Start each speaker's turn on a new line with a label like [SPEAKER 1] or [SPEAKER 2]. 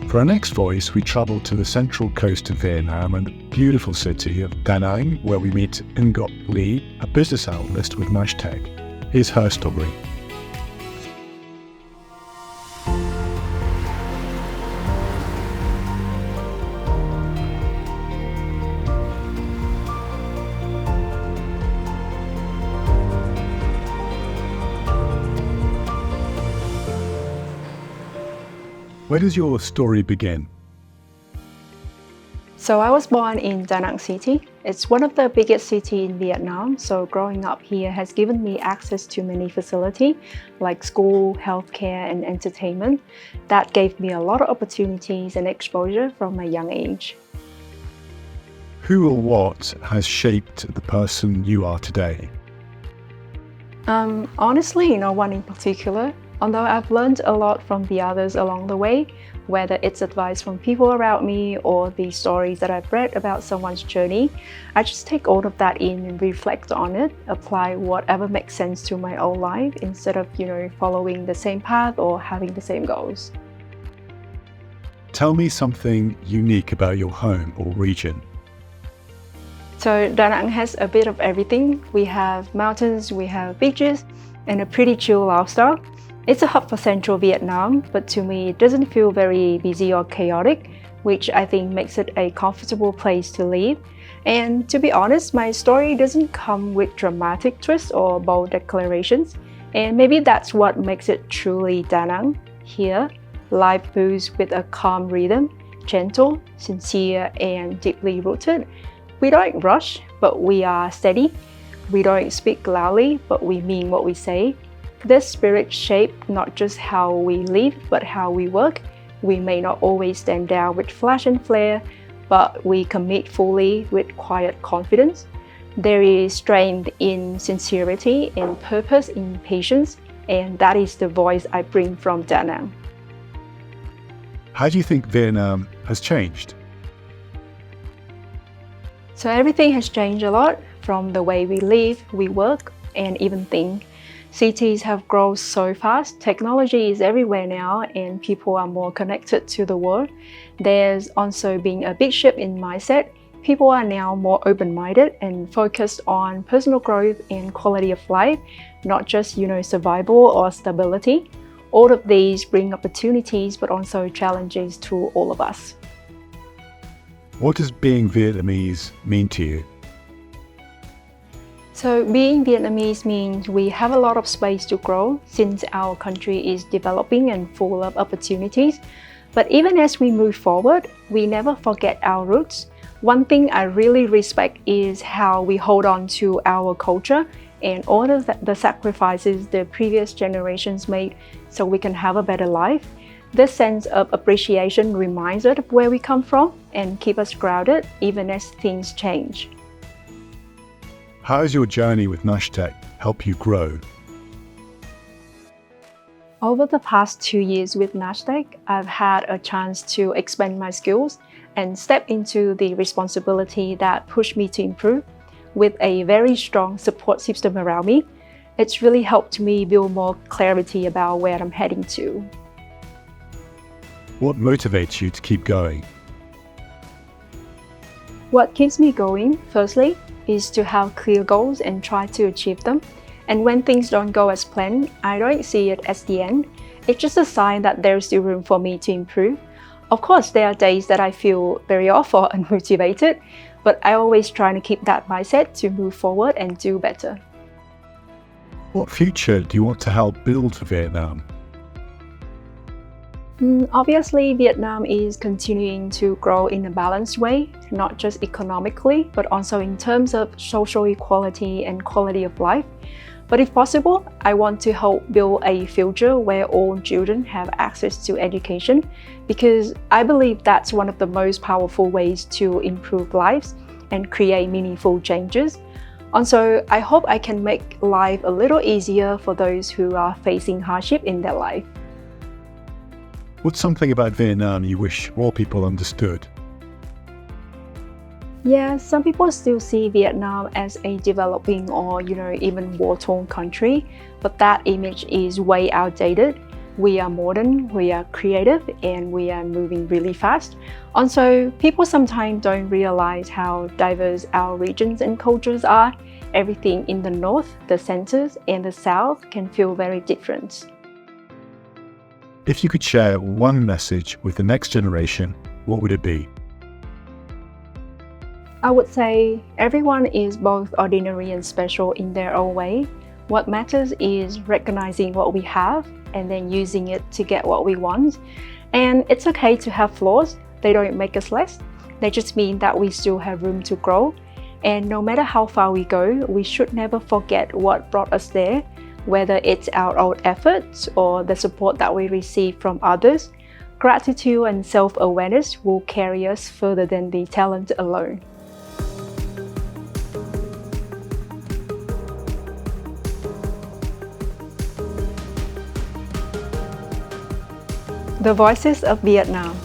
[SPEAKER 1] For our next voice, we travel to the central coast of Vietnam and the beautiful city of Da Nang, where we meet Ngoc Lee, a business analyst with NashTech. Here's her story. Where does your story begin?
[SPEAKER 2] So I was born in Da Nang City. It's one of the biggest cities in Vietnam, so growing up here has given me access to many facilities like school, healthcare, and entertainment. That gave me a lot of opportunities and exposure from a young age.
[SPEAKER 1] Who or what has shaped the person you are today?
[SPEAKER 2] Honestly, no one in particular. Although I've learned a lot from the others along the way, whether it's advice from people around me or the stories that I've read about someone's journey, I just take all of that in and reflect on it, apply whatever makes sense to my own life instead of, following the same path or having the same goals.
[SPEAKER 1] Tell me something unique about your home or region.
[SPEAKER 2] So Da Nang has a bit of everything. We have mountains, we have beaches, and a pretty chill lifestyle. It's a hub for central Vietnam, but to me it doesn't feel very busy or chaotic, which I think makes it a comfortable place to live. And to be honest, my story doesn't come with dramatic twists or bold declarations, and maybe that's what makes it truly Da Nang. Here, life moves with a calm rhythm, gentle, sincere, and deeply rooted. We don't rush, but we are steady. We don't speak loudly, but we mean what we say. This spirit shapes not just how we live, but how we work. We may not always stand out with flash and flare, but we commit fully with quiet confidence. There is strength in sincerity and purpose in patience, and that is the voice I bring from Da Nang.
[SPEAKER 1] How do you think Vietnam has changed?
[SPEAKER 2] So everything has changed a lot, from the way we live, we work, and even think. Cities have grown so fast, technology is everywhere now, and people are more connected to the world. There's also been a big shift in mindset. People are now more open-minded and focused on personal growth and quality of life, not just, survival or stability. All of these bring opportunities, but also challenges to all of us.
[SPEAKER 1] What does being Vietnamese mean to you?
[SPEAKER 2] So being Vietnamese means we have a lot of space to grow since our country is developing and full of opportunities. But even as we move forward, we never forget our roots. One thing I really respect is how we hold on to our culture and all of the sacrifices the previous generations made so we can have a better life. This sense of appreciation reminds us of where we come from and keep us grounded even as things change.
[SPEAKER 1] How has your journey with NashTech helped you grow?
[SPEAKER 2] Over the past 2 years with NashTech, I've had a chance to expand my skills and step into the responsibility that pushed me to improve. With a very strong support system around me, it's really helped me build more clarity about where I'm heading to.
[SPEAKER 1] What motivates you to keep going?
[SPEAKER 2] What keeps me going, firstly, is to have clear goals and try to achieve them. And when things don't go as planned, I don't see it as the end. It's just a sign that there's still room for me to improve. Of course, there are days that I feel very off or unmotivated, but I always try to keep that mindset to move forward and do better.
[SPEAKER 1] What future do you want to help build for Vietnam?
[SPEAKER 2] Obviously, Vietnam is continuing to grow in a balanced way, not just economically, but also in terms of social equality and quality of life. But if possible, I want to help build a future where all children have access to education, because I believe that's one of the most powerful ways to improve lives and create meaningful changes. Also, I hope I can make life a little easier for those who are facing hardship in their life.
[SPEAKER 1] What's something about Vietnam you wish more people understood?
[SPEAKER 2] Yeah, some people still see Vietnam as a developing or, even war-torn country, but that image is way outdated. we are modern, we are creative, and we are moving really fast. Also, people sometimes don't realize how diverse our regions and cultures are. Everything in the north, the centers, and the south can feel very different.
[SPEAKER 1] If you could share one message with the next generation, what would it be?
[SPEAKER 2] I would say everyone is both ordinary and special in their own way. What matters is recognizing what we have and then using it to get what we want. And it's okay to have flaws. They don't make us less. They just mean that we still have room to grow. And no matter how far we go, we should never forget what brought us there, whether it's our own efforts or the support that we receive from others. Gratitude and self-awareness will carry us further than the talent alone. The Voices of Vietnam.